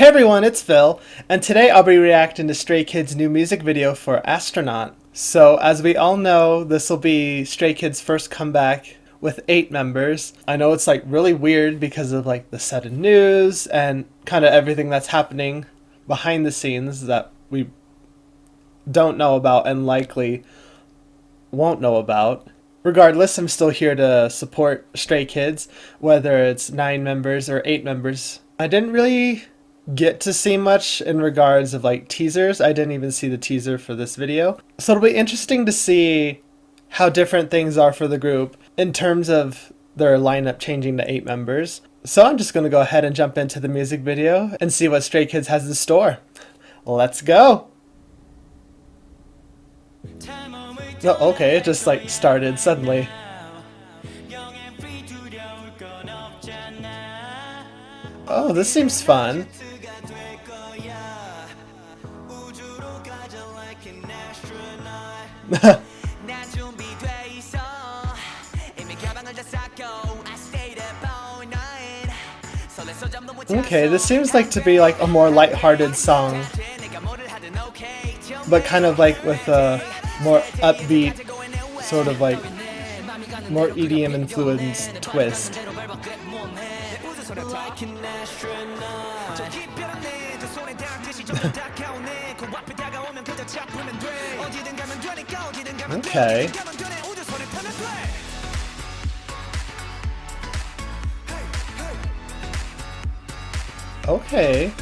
Hey everyone, it's Phil, and today I'll be reacting to Stray Kids' new music video for Astronaut. So, as we all know, this will be Stray Kids' first comeback with 8 members. I know it's really weird because of the sudden news and kind of everything that's happening behind the scenes that we don't know about and likely won't know about. Regardless, I'm still here to support Stray Kids, whether it's 9 members or 8 members. I didn't really get to see much in regards of teasers. I didn't even see the teaser for this video. So it'll be interesting to see how different things are for the group in terms of their lineup changing to 8 members. So I'm just going to go ahead and jump into the music video and see what Stray Kids has in store. Let's go! Oh, okay, it just started suddenly. Oh, this seems fun. Okay, this seems to be a more lighthearted song, but kind of with a more upbeat, sort of more EDM influenced twist. Okay. Okay.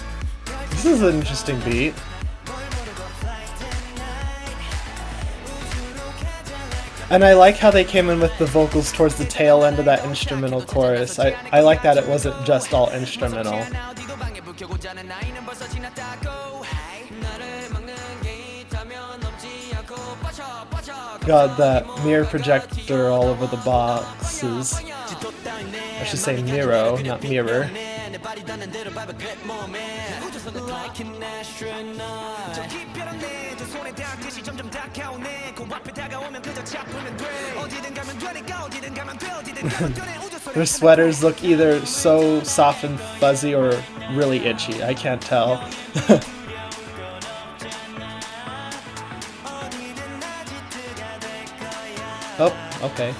This is an interesting beat. And I like how they came in with the vocals towards the tail end of that instrumental chorus. I like that it wasn't just all instrumental. Got that mirror projector all over the boxes. I should say Miro, not mirror. Their sweaters look either so soft and fuzzy or really itchy. I can't tell. Oh, okay.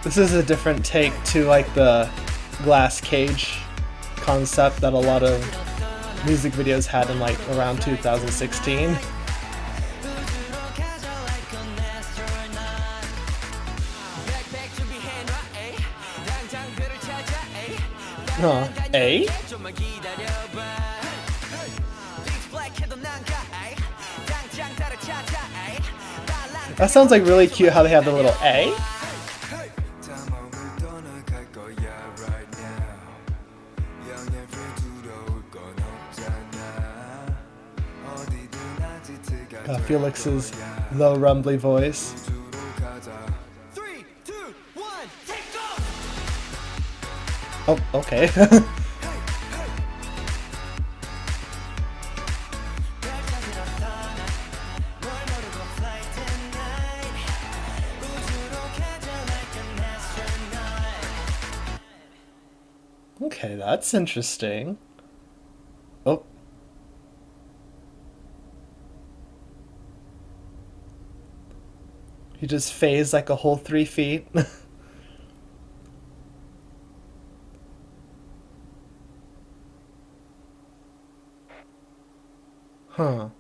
This is a different take to the glass cage concept that a lot of music videos had in around 2016. Huh, A? That sounds really cute how they have the little A. Felix's low rumbly voice. 3, 2, 1, take off! Oh, okay. Okay, that's interesting. Oh. He just phased a whole 3 feet. Huh.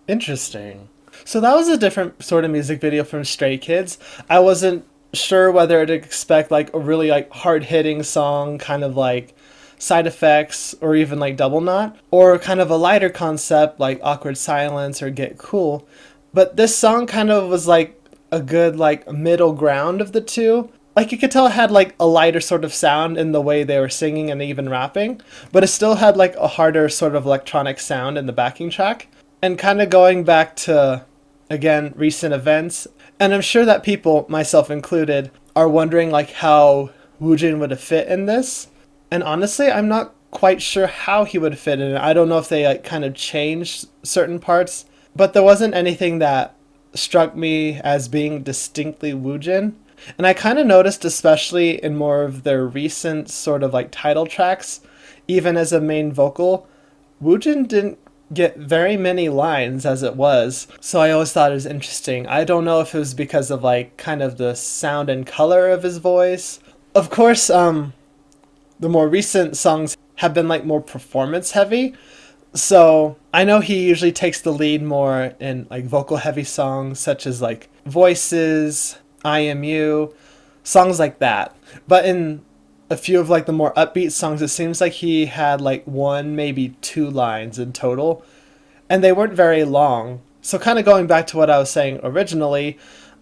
Interesting. So that was a different sort of music video from Stray Kids. I wasn't sure whether to expect a really hard-hitting song, kind of Side Effects or even Double Knot, or kind of a lighter concept like Awkward Silence or Get Cool. But this song kind of was a good middle ground of the two. You could tell it had a lighter sort of sound in the way they were singing and even rapping, but it still had a harder sort of electronic sound in the backing track. And kind of going back to, again, recent events, and I'm sure that people, myself included, are wondering how Woojin would have fit in this. And honestly, I'm not quite sure how he would fit in it. I don't know if they kind of changed certain parts, but there wasn't anything that struck me as being distinctly Woojin. And I kind of noticed, especially in more of their recent sort of like title tracks, even as a main vocal, Woojin didn't get very many lines as it was. So I always thought it was interesting. I don't know if it was because of like kind of the sound and color of his voice. Of course, the more recent songs have been like more performance heavy. So I know he usually takes the lead more in like vocal heavy songs such as like Voices, I Am You, songs like that. But in a few of like the more upbeat songs, it seems like he had like one, maybe two lines in total, and they weren't very long. So kind of going back to what I was saying originally,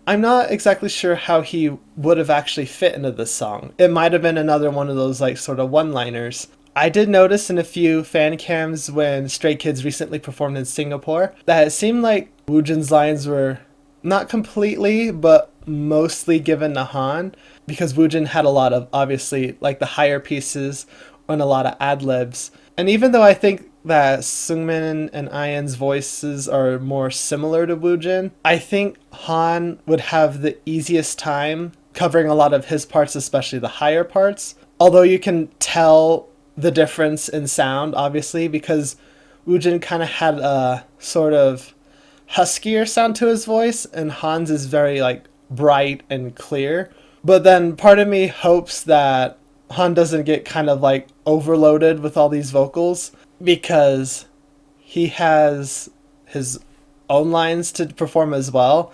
I'm not exactly sure how he would have actually fit into this song. It might have been another one of those like sort of one-liners. I did notice in a few fan cams when Stray Kids recently performed in Singapore that it seemed like Woojin's lines were not completely, but mostly given to Han, because Woojin had a lot of, obviously, like the higher pieces and a lot of ad-libs. And even though I think that Seungmin and Ian's voices are more similar to Woojin, I think Han would have the easiest time covering a lot of his parts, especially the higher parts. Although you can tell the difference in sound, obviously, because Woojin kind of had a sort of huskier sound to his voice, and Han's is very like bright and clear. But then part of me hopes that Han doesn't get kind of like overloaded with all these vocals, because he has his own lines to perform as well.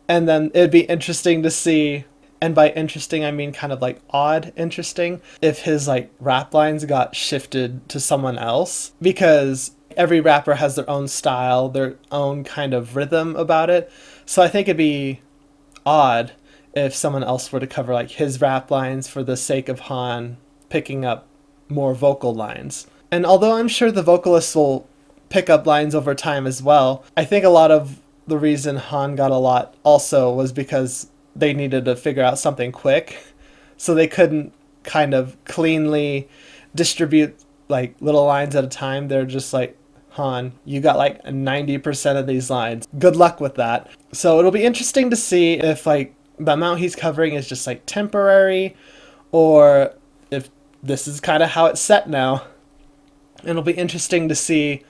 And then it'd be interesting to see, and by interesting I mean kind of like odd interesting, if his like rap lines got shifted to someone else, because every rapper has their own style, their own kind of rhythm about it. So I think it'd be odd if someone else were to cover like his rap lines for the sake of Han picking up more vocal lines. And although I'm sure the vocalists will pick up lines over time as well, I think a lot of the reason Han got a lot also was because they needed to figure out something quick, so they couldn't kind of cleanly distribute like little lines at a time. They're just like, Han, you got like 90% of these lines. Good luck with that. So it'll be interesting to see if like the amount he's covering is just like temporary, or if this is kind of how it's set now. And it'll be interesting to see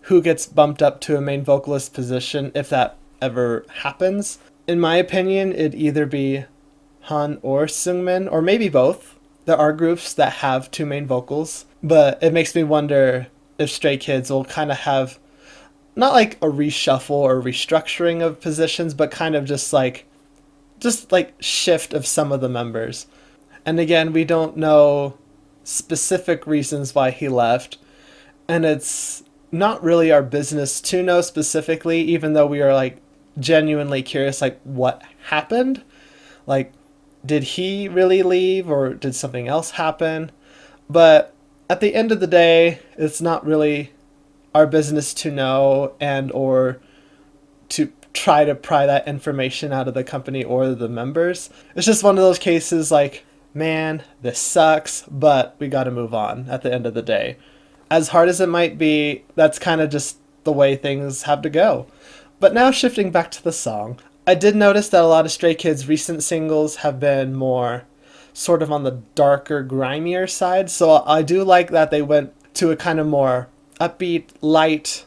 who gets bumped up to a main vocalist position, if that ever happens. In my opinion, it'd either be Han or Seungmin, or maybe both. There are groups that have two main vocals, but it makes me wonder if Stray Kids will kind of have not like a reshuffle or restructuring of positions, but kind of just like shift of some of the members. And again, we don't know specific reasons why he left, and it's not really our business to know specifically, even though we are like genuinely curious like what happened. Like, did he really leave, or did something else happen? But at the end of the day, it's not really our business to know and or to try to pry that information out of the company or the members. It's just one of those cases like, man, this sucks, but we got to move on at the end of the day. As hard as it might be, that's kind of just the way things have to go. But now shifting back to the song, I did notice that a lot of Stray Kids' recent singles have been more sort of on the darker, grimier side. So I do like that they went to a kind of more upbeat, light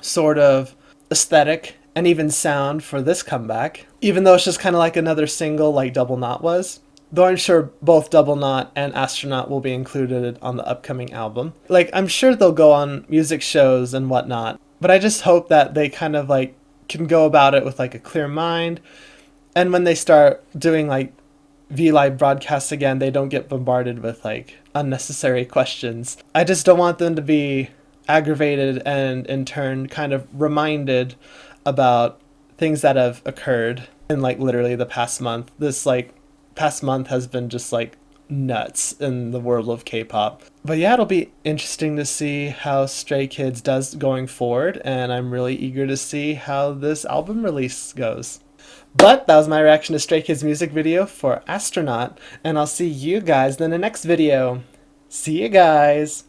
sort of aesthetic and even sound for this comeback, even though it's just kind of like another single like Double Knot was. Though I'm sure both Double Knot and Astronaut will be included on the upcoming album. Like, I'm sure they'll go on music shows and whatnot, but I just hope that they kind of like can go about it with like a clear mind, and when they start doing like V-Live broadcasts again, they don't get bombarded with like unnecessary questions. I just don't want them to be aggravated and in turn kind of reminded about things that have occurred in like literally the past month. This like past month has been just like nuts in the world of K-pop. But yeah, it'll be interesting to see how Stray Kids does going forward, and I'm really eager to see how this album release goes. But that was my reaction to Stray Kids' music video for Astronaut, and I'll see you guys in the next video. See you guys!